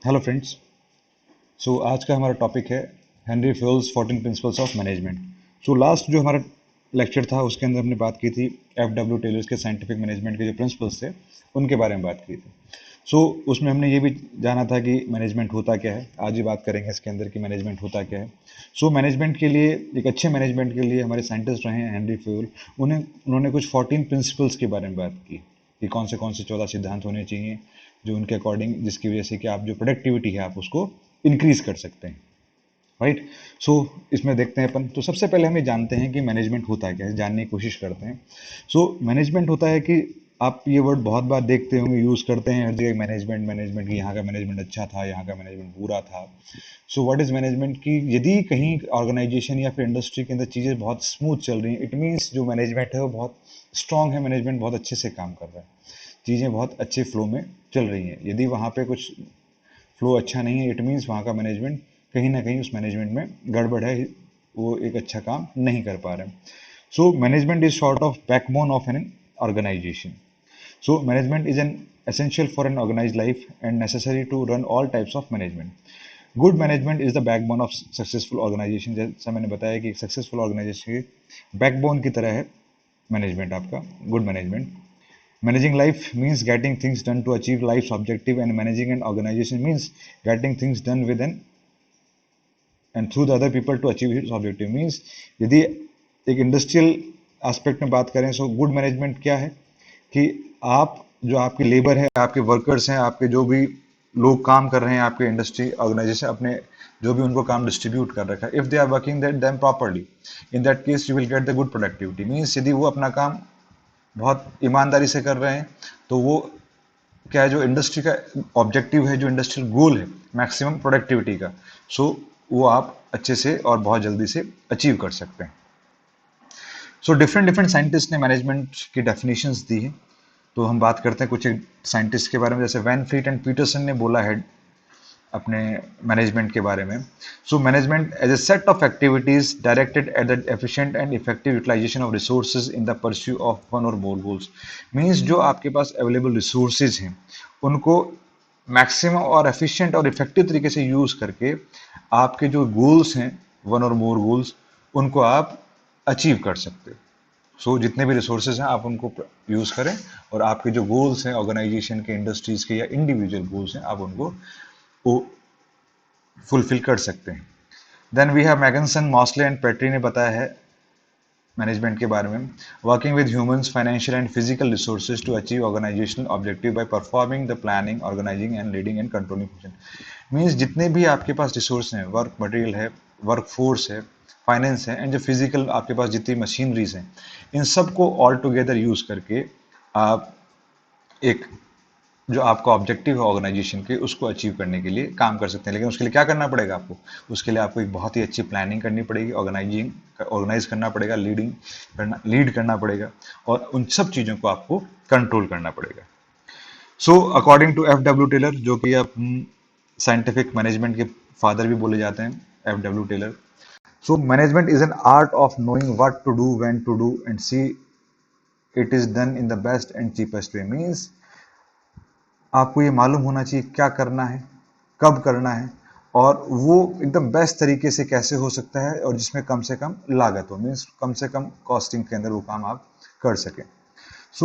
Hello friends. आज का हमारा टॉपिक है Henry Fayol's 14 principles of management. Last जो हमारा लेक्चर था उसके अंदर हमने बात की थी एफ डब्ल्यू टेलर्स के साइंटिफिक मैनेजमेंट के जो प्रिंसिपल्स थे उनके बारे में बात की थी। उसमें हमने ये भी जाना था कि मैनेजमेंट होता क्या है। आज ही बात करेंगे इसके अंदर कि मैनेजमेंट होता क्या है। मैनेजमेंट के लिए, एक अच्छे मैनेजमेंट के लिए हमारे साइंटिस्ट रहे हैं हेनरी फ्योल। उन्होंने कुछ 14 प्रिंसिपल्स के बारे में बात की कि कौन से 14 सिद्धांत होने चाहिए जो उनके अकॉर्डिंग, जिसकी वजह से कि आप जो प्रोडक्टिविटी है आप उसको इंक्रीज कर सकते हैं। राइट। इसमें देखते हैं अपन। सबसे पहले हम ये जानते हैं कि मैनेजमेंट होता है क्या है, जानने की कोशिश करते हैं। मैनेजमेंट होता है कि आप ये वर्ड बहुत बार देखते होंगे, यूज करते हैं हर जगह। मैनेजमेंट मैनेजमेंट की, यहाँ का मैनेजमेंट अच्छा था, यहाँ का मैनेजमेंट बुरा था। व्हाट इज मैनेजमेंट की यदि कहीं ऑर्गेनाइजेशन या फिर इंडस्ट्री के अंदर चीज़ें बहुत स्मूथ चल रही हैं, इट मीन्स जो मैनेजमेंट है वो बहुत स्ट्रांग है, मैनेजमेंट बहुत अच्छे से काम कर रहा है, चीज़ें बहुत अच्छे फ्लो में चल रही हैं। यदि वहाँ पे कुछ फ्लो अच्छा नहीं है, इट मीन्स वहाँ का मैनेजमेंट कहीं ना कहीं, उस मैनेजमेंट में गड़बड़ है, वो एक अच्छा काम नहीं कर पा रहे हैं। Management is sort of backbone of an organisation. Management is an essential for an organized life and necessary to run all types of management. Good management is the backbone of successful organization. जैसा मैंने बताया कि successful organisation की backbone की तरह है management आपका, good management. Managing life means getting things done to achieve life's objective, and managing an organization means getting things done with an and through the other people to achieve its objective. Means यदि एक industrial aspect में बात करें, good management क्या है कि आप जो आपकी लेबर है, आपके वर्कर्स हैं, आपके जो भी लोग काम कर रहे हैं आपके इंडस्ट्री ऑर्गेनाइजेशन, अपने जो भी उनको काम डिस्ट्रीब्यूट कर रखा है, if they are working that them properly, in that case you will get the good productivity. Means यदि वो अपना काम बहुत ईमानदारी से कर रहे हैं तो वो क्या है, जो इंडस्ट्री का ऑब्जेक्टिव है, जो इंडस्ट्रियल गोल है मैक्सिमम प्रोडक्टिविटी का, वो आप अच्छे से और बहुत जल्दी से अचीव कर सकते हैं. डिफरेंट डिफरेंट साइंटिस्ट ने मैनेजमेंट की डेफिनेशंस दी है. हम बात करते हैं कुछ साइंटिस्ट के बारे में. जैसे वैन फ्लीट एंड पीटरसन ने बोला है अपने मैनेजमेंट के बारे में. Management as a set of activities directed at the efficient and effective utilisation of resources in the pursue of one or more goals. Means जो आपके पास अवेलेबल रिसोर्सेज हैं उनको मैक्सिमम और एफिशिएंट और इफेक्टिव तरीके से यूज करके आपके जो गोल्स हैं, वन और मोर गोल्स, उनको आप अचीव कर सकते हो. जितने भी रिसोर्सेज हैं आप उनको यूज करें और आपके जो गोल्स हैं ऑर्गेनाइजेशन के, इंडस्ट्रीज के या इंडिविजुअल गोल्स हैं, आप उनको वो फुलफिल कर सकते हैं. Then we have Megginson, Mosley and Pietri ने बताया है मैनेजमेंट के बारे में. Working with humans, financial and physical resources to achieve organisational objective by performing the planning, organising and leading and controlling function. Means जितने भी आपके पास रिसोर्स हैं, वर्क मटेरियल है, वर्क फोर्स है, फाइनेंस है, एंड जो फिजिकल आपके पास जितनी मशीनरीज हैं, इन सबको ऑल टुगेदर यूज करके आप एक जो आपका ऑब्जेक्टिव है ऑर्गेनाइजेशन के, उसको अचीव करने के लिए काम कर सकते हैं. लेकिन उसके लिए क्या करना पड़ेगा आपको? उसके लिए आपको एक बहुत ही अच्छी प्लानिंग करनी पड़ेगी, ऑर्गेनाइज करना पड़ेगा, लीड करना पड़ेगा, और उन सब चीज़ों को आपको कंट्रोल करना पड़ेगा. According to F W Taylor, जो कि आप साइंटिफिक मैनेजमेंट के फादर भी बोले जाते हैं, F W Taylor. Management is an art of knowing what to do, when to do, and see it is done in the best and cheapest way. Means आपको ये मालूम होना चाहिए क्या करना है, कब करना है, और वो एकदम बेस्ट तरीके से कैसे हो सकता है, और जिसमें कम से कम लागत हो. मीन्स कम से कम कॉस्टिंग के अंदर वो काम आप कर सकें.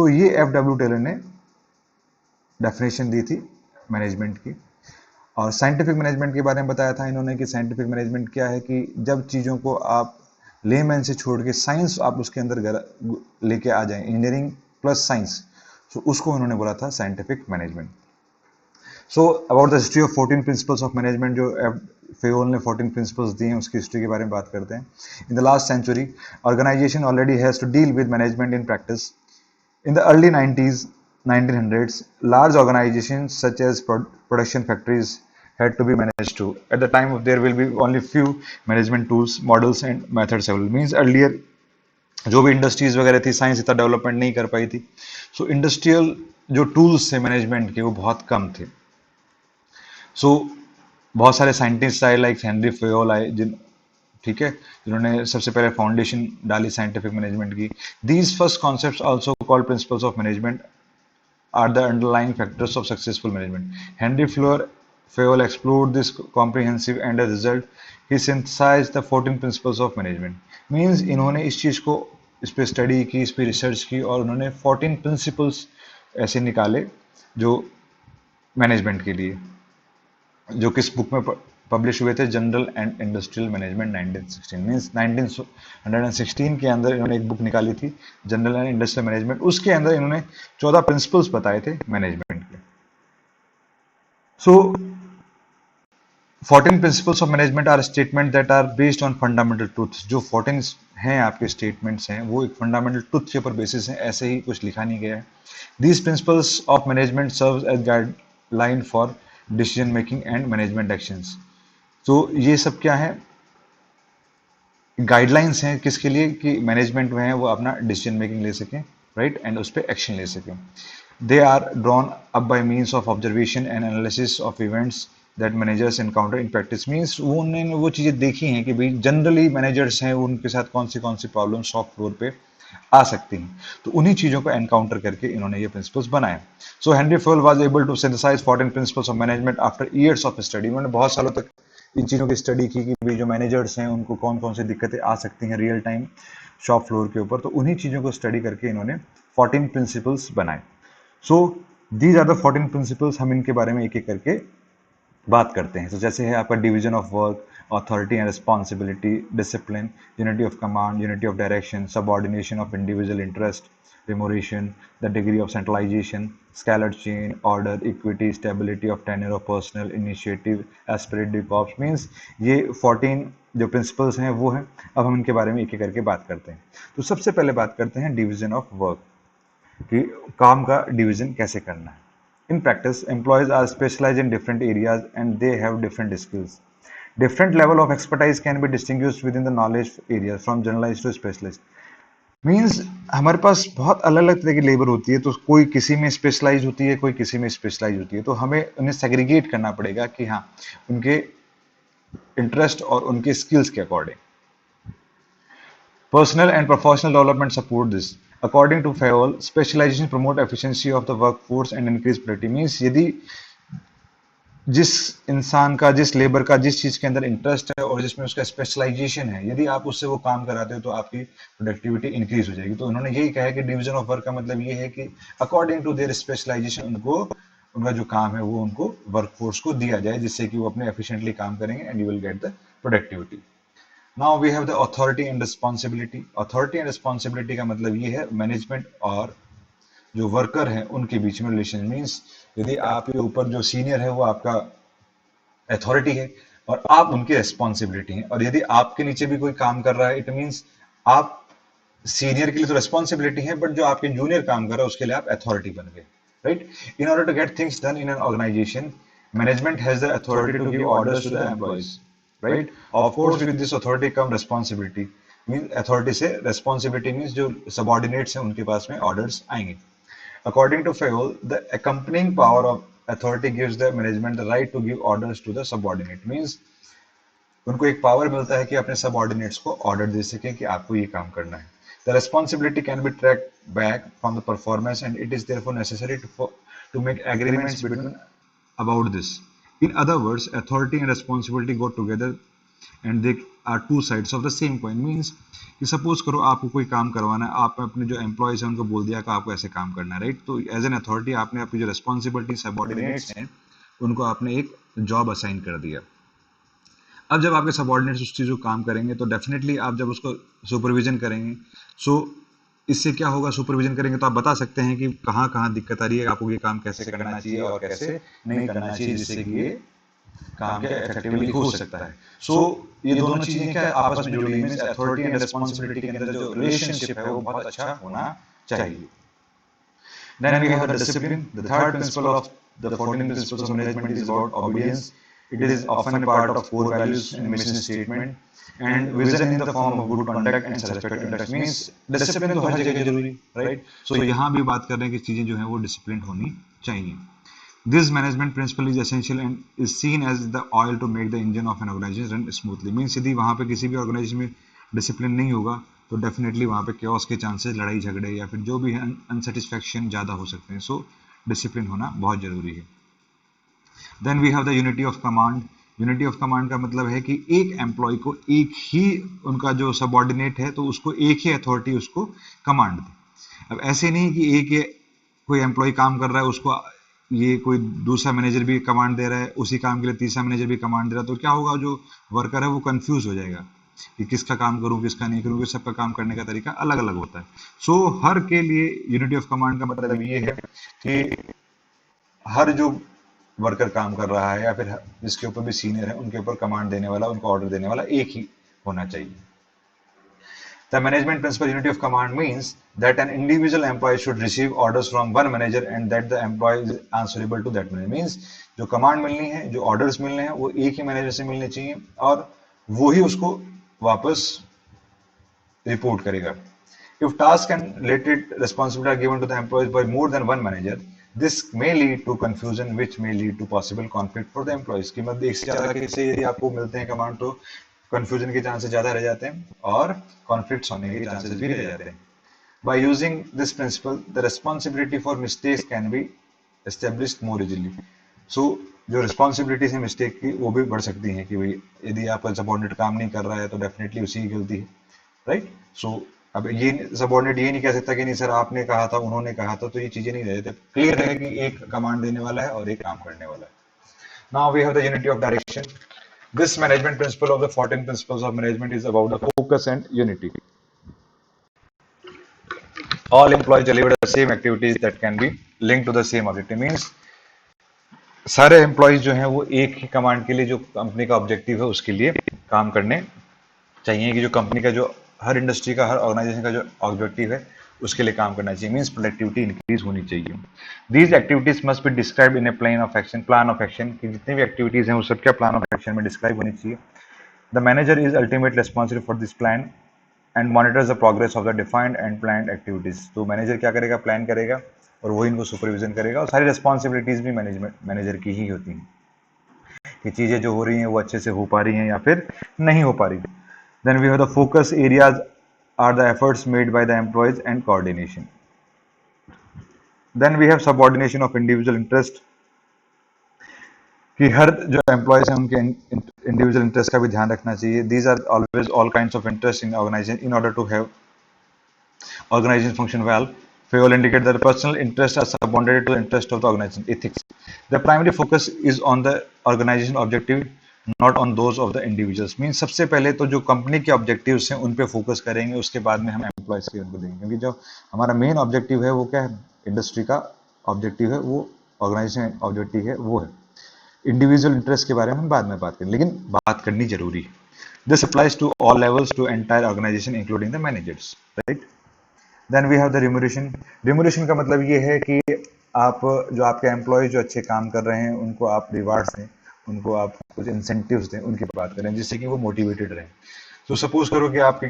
ये एफ डब्ल्यू टेलर ने डेफिनेशन दी थी मैनेजमेंट की. और साइंटिफिक मैनेजमेंट के बारे में बताया था इन्होंने कि साइंटिफिक मैनेजमेंट क्या है कि जब चीज़ों को आप लेमैन से छोड़ के साइंस आप उसके अंदर लेके आ जाएं, इंजीनियरिंग प्लस साइंस, उसको उन्होंने बोला था scientific management. About the history of 14 principles of management, जो फेयोल ने 14 प्रिंसिपल्स दिए हैं, उसकी हिस्ट्री के बारे में बात करते हैं. In the last century, organisation already has to deal with management in practice. In the early 1900s, large organizations such as production factories had to be managed too. At the time, there will be only few management tools, models, and methods available. Means earlier जो भी industries वगैरह थी, science इतना development नहीं कर पाई थी. Industrial जो tools थे मैनेजमेंट के, वो बहुत कम थे. बहुत सारे साइंटिस्ट आए, लाइक हेनरी फेयोल आए, ठीक है, जिन्होंने सबसे पहले फाउंडेशन डाली साइंटिफिक मैनेजमेंट की. These first concepts also called principles of management are the underlying factors of successful management. Henry Fayol explored this comprehensive and as a result he synthesized the 14 principles of management. Means इन्होंने इस चीज को इस पे study की, इस पे research की और उन्होंने 14 प्रिंसिपल्स ऐसे निकाले जो मैनेजमेंट के लिए, जो किस बुक में पब्लिश हुए थे, general and industrial management 1916। Means 1916 के अंदर इन्होंने एक बुक निकाली थी जनरल एंड इंडस्ट्रियल मैनेजमेंट। उसके अंदर इन्होंने 14 प्रिंसिपल्स बताए थे मैनेजमेंट के। सो 14 principles of management are a statement that are based on fundamental truths। जो 14 हैं आपके स्टेटमेंट्स हैं वो एक फंडामेंटल ट्रुथ के ऊपर बेसिस हैं, ऐसे ही कुछ लिखा नहीं गया है। These principles of management serves as guideline for decision making and management actions। तो ये सब क्या है, गाइडलाइंस हैं किसके लिए, कि मैनेजमेंट में है वो अपना डिसीजन मेकिंग ले सकें, राइट, एंड उस पर एक्शन ले सकें। They are drawn up by means of observation and analysis of events that managers encounter in practice. Means वो उन्होंने वो चीज़ें देखी हैं कि भाई जनरली मैनेजर्स हैं उनके साथ कौन सी प्रॉब्लम शॉप फ्लोर पे आ सकती हैं, तो उन्हीं चीज़ों को एनकाउंटर करके इन्होंने ये प्रिंसिपल्स बनाए। So Henri Fayol was able to synthesise 14 principles of management after years of study. उन्होंने बहुत सालों तक इन चीज़ों की स्टडी की कि भाई जो मैनेजर्स हैं उनको कौन कौन सी दिक्कतें आ सकती हैं रियल टाइम शॉप फ्लोर के ऊपर, तो उन्हीं चीज़ों को स्टडी करके इन्होंने 14 प्रिंसिपल्स बनाए। So these are the 14 principles. हम इनके बारे में एक एक करके बात करते हैं। तो जैसे है आपका division of work, authority and responsibility, discipline, unity of command, unity of direction, subordination of individual interest, remuneration, the degree of centralization, scaled chain, order, equity, stability of tenure of personal initiative, aspirative corps। means ये 14 जो principles हैं वो हैं। अब हम इनके बारे में एक एक करके बात करते हैं। तो सबसे पहले बात करते हैं डिवीजन ऑफ वर्क, कि काम का डिवीजन कैसे करना है। In practice, employees are specialized in different areas and they have different skills. Different level of expertise can be distinguished within the knowledge areas from generalized to specialized। Means हमारे पास बहुत अलग अलग तरह की लेबर होती है, तो कोई किसी में स्पेशलाइज होती है, कोई किसी में स्पेशलाइज होती है, तो हमें उन्हें सेग्रीगेट करना पड़ेगा कि हाँ उनके इंटरेस्ट और उनके स्किल्स के according. Personal and professional development support this. According to Fayol, specialization promote efficiency of the workforce and increase productivity। Means यदि जिस इंसान का, जिस लेबर का जिस चीज के अंदर इंटरेस्ट है और जिसमें उसका स्पेशलाइजेशन है, यदि आप उससे वो काम कराते हो तो आपकी प्रोडक्टिविटी इंक्रीज हो जाएगी। तो उन्होंने यही कहा है कि डिवीजन ऑफ वर्क का मतलब ये है कि अकॉर्डिंग टू देयर स्पेशलाइजेशन उनको उनका जो काम है वो उनको वर्कफोर्स को दिया जाए, जिससे कि वो अपने एफिशिएंटली काम करेंगे and you will get the productivity. Now we have the authority and responsibility. Authority and responsibility का मतलब ये है मैनेजमेंट और जो वर्कर है उनके बीच में रिलेशन। मीन्स यदि आपके ऊपर जो सीनियर है वो आपका अथॉरिटी है और आप उनकी रिस्पॉन्सिबिलिटी है, और यदि आपके नीचे भी कोई काम कर रहा है, इट मीन्स आप सीनियर के लिए तो रिस्पॉन्सिबिलिटी है, बट जो आपके जूनियर काम कर रहा है उसके लिए आप अथॉरिटी बन गए, right. In order to get things done in an organisation, management has the authority to give orders to the employees, right. Of course with this authority come responsibility. Mean authority से responsibility means जो subordinates हैं उनके पास में orders आएंगे। According to Fayol, the accompanying power of authority gives the management the right to give orders to the subordinate। Means उनको एक power मिलता है कि अपने सबऑर्डिनेट्स को ऑर्डर दे सकें कि आपको ये काम करना है। The responsibility can be tracked back from the performance and it is therefore necessary to make agreements between about this। In other words, authority and responsibility go together and they are two sides of the same coin। Means कि suppose करो आपको कोई काम करवाना है, आपने अपने जो एम्प्लॉयज हैं उनको बोल दिया कि आपको ऐसे काम करना है, राइट। तो एज एन अथॉरिटी आपने अपनी जो रिस्पॉन्सिबिलिटी सबऑर्डिनेट्स हैं उनको आपने एक जॉब असाइन कर दिया। अब जब आपके सबऑर्डिनेट्स उस चीज़ को काम करेंगे तो डेफिनेटली आप जब उसको सुपरविजन करेंगे, सो इससे क्या होगा, सुपरविजन करेंगे तो आप बता सकते हैं कि कहाँ कहाँ दिक्कत आ रही है, आपको ये काम कैसे करना चाहिए और कैसे नहीं करना चाहिए, जिससे कि ये काम क्या इफेक्टिवली हो सकता है। सो ये दोनों चीजें क्या आपस में जुड़ी हुई हैं। अथॉरिटी एंड रिस्पॉन्सिबिलिटी के अंदर जो रिलेशनशिप है वो बहुत अच्छा होना चाहिए। Then we have the discipline. The third principle of the 14 principles of management is about obedience. It is often a part of core values and mission statement and vision in the form of good conduct and self-respect interest। Means discipline तो हर जगह जरूरी, right? So यहाँ भी बात कर रहे हैं कि चीजें जो है वो डिसिप्लिन होनी चाहिए। This management principle is essential and is seen as the oil to make the engine of an organization run smoothly। Means यदि वहाँ पे किसी भी ऑर्गेनाइजेशन में डिसिप्लिन नहीं होगा तो डेफिनेटली वहाँ पे chaos के चांसेस, लड़ाई झगड़े या फिर जो भी है अनसेटिस्फैक्शन ज़्यादा हो सकते हैं। सो डिसिप्लिन होना बहुत ज़रूरी है। Then we have the unity of command. Unity of command का मतलब है कि एक एम्प्लॉय को एक ही उनका जो सबऑर्डिनेट है तो उसको एक ही अथॉरिटी उसको कमांड दे। अब ऐसे नहीं कि एक कोई एम्प्लॉय काम कर रहा है उसको ये कोई दूसरा मैनेजर भी कमांड दे रहा है, उसी काम के लिए तीसरा मैनेजर भी कमांड दे रहा है, तो क्या होगा, जो वर्कर है वो कंफ्यूज हो जाएगा कि किसका काम करूं किसका नहीं करूं, सबका काम करने का तरीका अलग अलग होता है। सो हर के लिए यूनिटी ऑफ कमांड का मतलब ये है कि हर जो वर्कर काम कर रहा है या फिर जिसके ऊपर भी सीनियर है उनके ऊपर कमांड देने वाला, उनको ऑर्डर देने वाला एक ही होना चाहिए। The management principle unity of command means that an individual employee should receive orders from one manager and that the employee is answerable to that manager. Means जो कमांड मिलनी है, जो ऑर्डर्स मिलने हैं वो एक ही मैनेजर से मिलने चाहिए और वो ही उसको वापस रिपोर्ट करेगा। If tasks and related responsibilities are given to the employees by more than one manager, this may lead to confusion, which may lead to possible conflict for the employees। कि मतलब एक से ज्यादा कैसे यदि आपको मिलते हैं कमांड तो कंफ्यूजन के चांसेस ज्यादा रह जाते हैं और कॉन्फ्लिक्ट्स होने के चांसेस भी रह जाते हैं। By using this principle, the responsibility for mistakes can be established more easily. So जो रिस्पॉन्सिबिलिटीज है मिस्टेक की वो भी बढ़ सकती हैं कि भाई यदि आपका सबऑर्डिनेट काम नहीं कर रहा है तो डेफिनेटली उसी की गलती है, राइट। सो अब ये सबऑर्डिनेट ये नहीं कह सकता कि नहीं सर आपने कहा था उन्होंने कहा था, तो ये चीजें नहीं रहती, क्लियर है कि एक कमांड देने वाला है और एक काम करने वाला है। Now we have the unity of direction. This management principle of the 14 principles of management is about the focus and unity. All employees deliver the same activities that can be linked to the same objective. Means सारे employees जो हैं वो एक ही command के लिए, जो company का objective है उसके लिए काम करने चाहिए, कि जो कंपनी का जो हर इंडस्ट्री का हर ऑर्गेनाइजेशन का जो ऑब्जेक्टिव है उसके लिए काम करना चाहिए। मीन्स प्रोडक्टिविटी इंक्रीज होनी चाहिए। These activities must be describe in A plan of action. Plan of action की जितनी भी एक्टिविटीज हैं वो सब क्या प्लान ऑफ एक्शन में डिस्क्राइब होनी चाहिए। The manager is ultimate responsible for this plan and monitors the progress of the defined and planned activities. तो मैनेजर क्या करेगा, प्लान करेगा और वही इनको सुपरविजन करेगा, और सारी रिस्पॉन्सिबिलिटीज भी मैनेजर की ही होती हैं कि चीजें जो हो रही हैं वो अच्छे से हो पा रही हैं या फिर नहीं हो पा रही। Then we have the focus areas are the efforts made by the employees and coordination. Then we have subordination of individual interest, कि हर जो एम्प्लॉयज हैं उनके इंडिविजुअल इंटरेस्ट का भी ध्यान रखना चाहिए। These are always all kinds of interest in organization in order to have organization function well. Fayol indicate that personal interests are subordinated to the interest of the organization. Ethics. The primary focus is on the organization objective, not on those of the individuals. Mean सबसे पहले तो जो company के objectives हैं उन पे focus करेंगे, उसके बाद में हम एम्प्लॉयज के उनको देंगे, क्योंकि जो हमारा मेन ऑब्जेक्टिव है वो क्या है, इंडस्ट्री का ऑब्जेक्टिव है, वो ऑर्गेनाइजेशन ऑब्जेक्टिव है वो है। इंडिविजुअल इंटरेस्ट के बारे में हम बाद में बात करें, लेकिन बात करनी जरूरी है। This applies to all levels to entire organisation including the managers, right. Then we have the remuneration. Remuneration का मतलब ये है कि आप जो आपके एम्प्लॉय जो अच्छे काम कर रहे हैं उनको आप रिवार्ड्स दें, उनको आप कुछ इंसेंटिव्स दें, उनकी बात करें जिससे कि वो मोटिवेटेड रहें। तो सपोज करो कि आपकी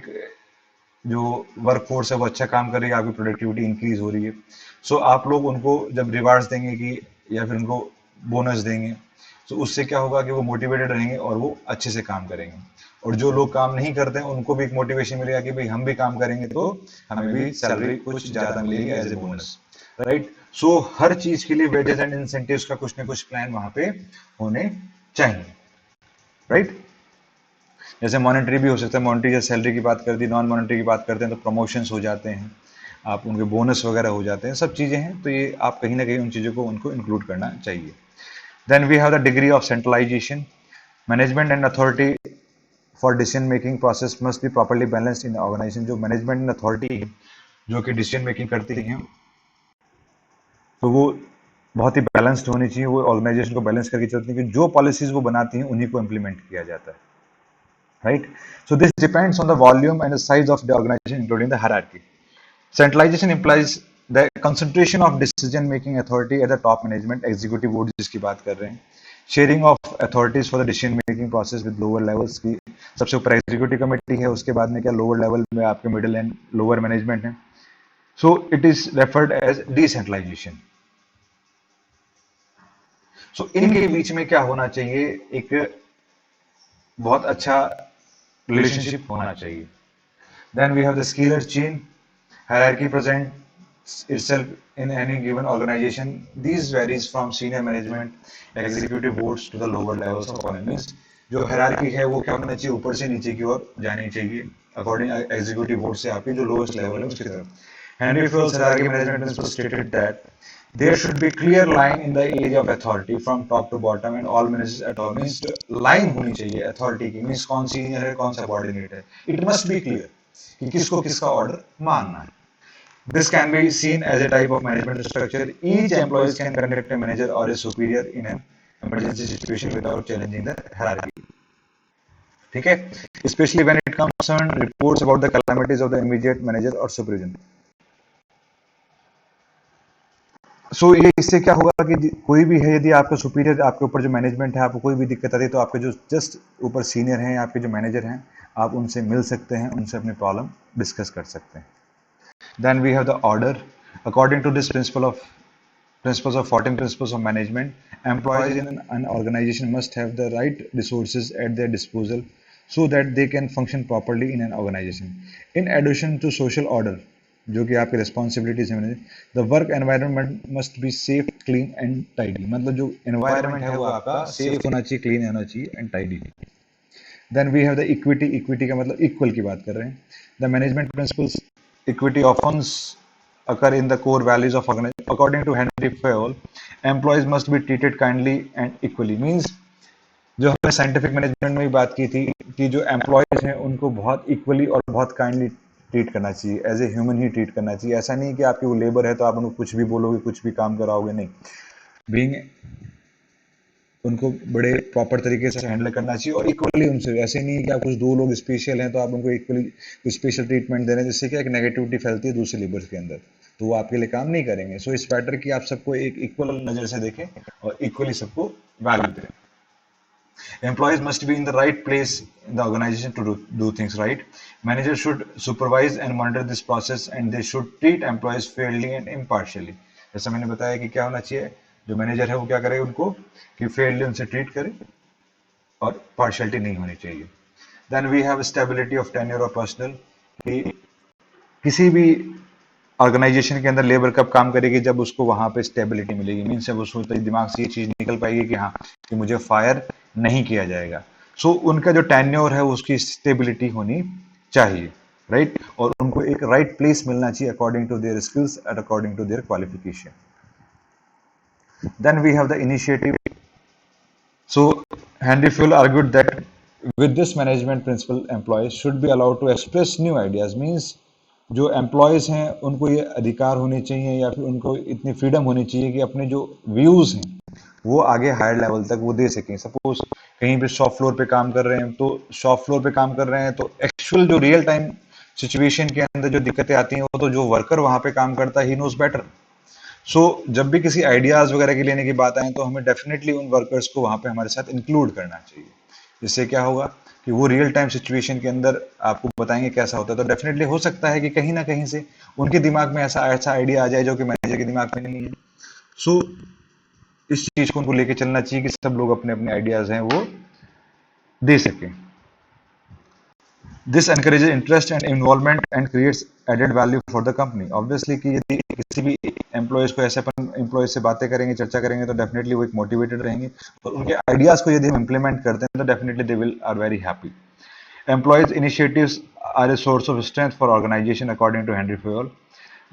जो वर्क फोर्स है वो अच्छा काम कर रही है, आपकी प्रोडक्टिविटी इंक्रीज हो रही है, सो आप लोग उनको जब रिवार्ड्स देंगे कि या फिर उनको बोनस देंगे, तो उससे क्या होगा कि वो मोटिवेटेड रहेंगे और वो अच्छे से काम करेंगे। और जो लोग काम नहीं करते हैं उनको भी एक मोटिवेशन मिलेगा कि भाई हम भी काम करेंगे तो हमें भी सैलरी कुछ ज्यादा मिलेगी एज ए बोनस, राइट। सो हर चीज के लिए वेजेस एंड इंसेंटिव्स का कुछ ना कुछ प्लान वहां पे होने चाहिए, राइट। जैसे मॉनेटरी भी हो सकता है, मॉनेटरी जैसे सैलरी की बात कर दी, नॉन मॉनेटरी की बात करते हैं तो प्रमोशंस हो जाते हैं, आप उनके बोनस वगैरह हो जाते हैं, सब चीजें हैं, तो ये आप कहीं ना कहीं उन चीजों को उनको इंक्लूड करना चाहिए। Then we have the degree of centralisation. Management and authority for decision making process must be properly balanced in organisation. जो मैनेजमेंट एंड अथॉरिटी जो कि डिसीजन मेकिंग करती हैं तो वो बहुत ही बैलेंस्ड होनी चाहिए, वो ऑर्गेनाइजेशन को बैलेंस करके चलती है कि जो पॉलिसीज वो बनाती हैं उन्हीं को इम्प्लीमेंट किया जाता है, right? So this depends on the volume and the size of the organization, including the hierarchy. Centralization implies the concentration of decision making authority at the top management, executive board जिसकी बात कर रहे हैं, sharing of authorities for the decision making process with lower levels की सबसे ऊपर executive committee है, उसके बाद में क्या lower level में आपके middle and lower management है, so it is referred as decentralization. So इनके बीच में क्या होना चाहिए, एक बहुत अच्छा रिलेशनशिप होना चाहिए। Then we have the scalar chain hierarchy present itself in any given organization. These varies from senior management, executive boards to the lower levels of government. Means जो hierarchy है वो क्या होना चाहिए, ऊपर से नीचे की ओर जानी चाहिए according executive board से आपकी जो lowest level है उसकी तरफ. Henry Fayol's hierarchy management principle stated that there should be clear line in the area of authority from top to bottom and all managers at all. Means line होनी चाहिए authority की, means कौन senior है कौन subordinate है, it must be clear कि किसको किसका order मानना है. This can be seen as a type of management structure. Each employee can contact a manager or a superior in an emergency situation without challenging the hierarchy. ठीक है? Especially when it concerns reports about the calamities of the immediate manager or supervision. So ये इससे क्या होगा कि कोई भी है, यदि आपका सुपीरियर, आपके ऊपर जो मैनेजमेंट है, आपको कोई भी दिक्कत आती है तो आपके जो जस्ट ऊपर सीनियर हैं, आपके जो मैनेजर हैं, आप उनसे मिल सकते हैं, उनसे अपनी प्रॉब्लम डिस्कस कर सकते हैं. Then we have the order. According to this principles of 14 principles of management, employees in an organization must have the right resources at their disposal so that they can function properly in an organization. In addition to social order, जो कि आपकी responsibilities है, the work environment must be safe, clean and tidy. मतलब जो environment है वो आपका safe होना चाहिए, क्लीन होना चाहिए and tidy. Then we have the equity. Equity का मतलब इक्वल की बात कर रहे हैं. The management principles equity often occur in the core values of organization. According to Henry Fayol, employees must be treated kindly and equally. Means जो हमने scientific management में भी बात की थी कि जो एम्प्लॉयज हैं उनको बहुत इक्वली और बहुत काइंडली ट्रीट करना चाहिए, एज ए ह्यूमन ही ट्रीट करना चाहिए. ऐसा नहीं कि आपकी वो लेबर है तो आप उनको कुछ भी बोलोगे, कुछ भी काम कराओगे, नहीं. बीइंग उनको बड़े प्रॉपर तरीके से हैंडल करना चाहिए और इक्वली उनसे. ऐसे नहीं है कि आप कुछ दो लोग स्पेशल हैं तो आप उनको इक्वली स्पेशल ट्रीटमेंट दे रहे हैं, जिससे क्या एक नेगेटिविटी फैलती है दूसरे लेबर्स के अंदर, तो वो आपके लिए काम नहीं करेंगे. सो इस बेटर कि आप सबको एक इक्वल नज़र से देखें और इक्वली सबको वैल्यू दें. Employees must be in the right place in the organization to do things right. Managers should supervise and monitor this process and they should treat employees fairly and impartially. जैसा मैंने बताया कि क्या होना चाहिए, जो मैनेजर है वो क्या करे, उनको कि फेयरली उनसे ट्रीट करे और पार्शियलिटी नहीं होनी चाहिए. Then we have stability of tenure of personal. कि किसी भी ऑर्गेनाइजेशन के अंदर लेबर कब काम करेगी, जब उसको वहां पे स्टेबिलिटी मिलेगी. मीन्स जब उसको दिमाग से ये चीज निकल पाएगी कि हाँ कि मुझे फायर नहीं किया जाएगा. सो उनका जो टेन्योर है उसकी स्टेबिलिटी होनी चाहिए, राइट. और उनको एक राइट प्लेस मिलना चाहिए according to their skills and according to their qualification. Then we have the initiative. So Henry Fayol argued that with this management principle, employees should be allowed to express new ideas. Means जो employees हैं उनको ये अधिकार होने चाहिए या फिर उनको इतनी फ्रीडम होनी चाहिए कि अपने जो व्यूज़ हैं वो आगे हायर लेवल तक वो दे सकें. सपोज कहीं पे शॉप फ्लोर पे काम कर रहे हैं, तो शॉप फ्लोर पे काम कर रहे हैं तो एक्चुअल जो रियल टाइम सिचुएशन के अंदर जो दिक्कतें आती हैं वो तो जो वर्कर वहाँ पे काम करता है ही नोज बेटर. सो जब भी किसी आइडियाज वगैरह की लेने की बात आए तो हमें डेफिनेटली उन वर्कर्स को वहां पे हमारे साथ इंक्लूड करना चाहिए. जिससे क्या होगा कि वो रियल टाइम सिचुएशन के अंदर आपको बताएंगे कैसा होता है. तो डेफिनेटली हो सकता है कि कहीं ना कहीं से उनके दिमाग में ऐसा ऐसा आइडिया आ जाए जो कि मैनेजर के दिमाग में नहीं है. सो इस चीज को उनको लेके चलना चाहिए कि सब लोग अपने अपने आइडियाज हैं वो दे सकें. This encourages interest and involvement and creates added value for the company. Obviously कि यदि किसी भी एम्प्लॉयज को ऐसे अपन एम्प्लॉयज से बातें करेंगे, चर्चा करेंगे तो डेफिनेटली वो एक मोटिवेटेड रहेंगे और उनके आइडियाज को यदि हम इम्प्लीमेंट करते हैं तो definitely they will are very happy. Employees initiatives are a source of strength for organisation according to Henri Fayol.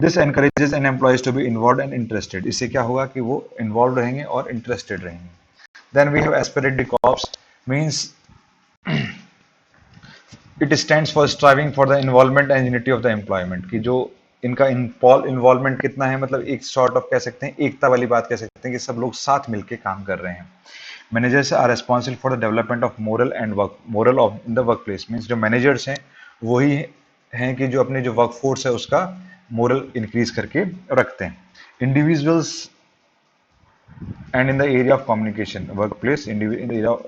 This encourages an employees to be involve and interested. इससे क्या होगा कि वो इन्वॉल्व रहेंगे और इंटरेस्टेड रहेंगे. Then we have esprit de corps. Means it stands for striving for the involvement and unity of the employment. कि जो इनका इन्वॉल्वमेंट कितना है, मतलब एक सॉर्ट ऑफ कह सकते हैं एकता वाली बात कह सकते हैं कि सब लोग साथ मिलके काम कर रहे हैं. Managers are responsible for the development of morale of the work place. Means जो मैनेजर्स हैं वही हैं कि जो अपने जो वर्क फोर्स है उसका मोरल इंक्रीज करके रखते हैं. Individuals and in the area of communication, workplace in the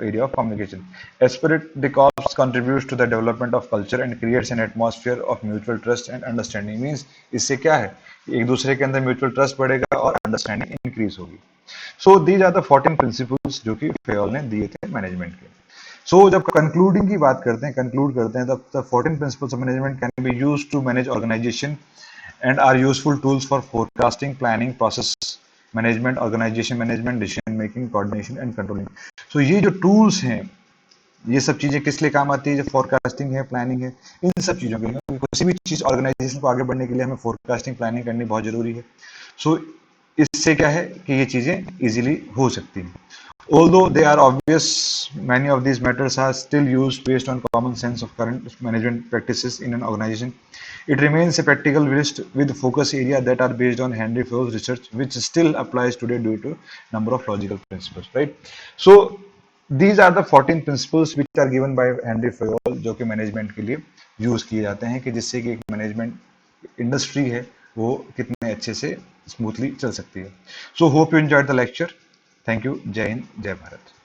area of communication, Esprit de Corps contributes to the development of culture and creates an atmosphere of mutual trust and understanding. Means इससे क्या है, एक दूसरे के अंदर mutual trust बढ़ेगा और understanding increase होगी. So these are the 14 principles जो कि फेयोल ने दिए थे मैनेजमेंट के. सो जब कंक्लूडिंग की बात करते हैं, कंक्लूड करते हैं, तब the 14 principles of management can be used to manage organisation and are useful tools for forecasting, planning, process management, organization management, decision making, coordination and controlling. So ये जो tools हैं, ये सब चीजें किस लिए काम आती है? जो फोरकास्टिंग है, प्लानिंग है, इन सब चीजों के लिए, क्योंकि किसी भी चीज ऑर्गेनाइजेशन को आगे बढ़ने के लिए हमें फोरकास्टिंग प्लानिंग करनी बहुत जरूरी है. सो इससे क्या है कि ये चीजें इजीली हो सकती हैं. Although they are obvious, many of these methods are still used based on common sense of current management practices in an organization. It remains a practical list with focus area that are based on Henry Fayol's research, which still applies today due to number of logical principles. Right? So these are the 14 principles which are given by Henry Fayol, जो कि management के लिए use किए जाते हैं कि जिससे कि एक मैनेजमेंट इंडस्ट्री है वो कितने अच्छे से स्मूथली चल सकती है. So hope you enjoyed the lecture. Thank you. जय हिंद, जय भारत.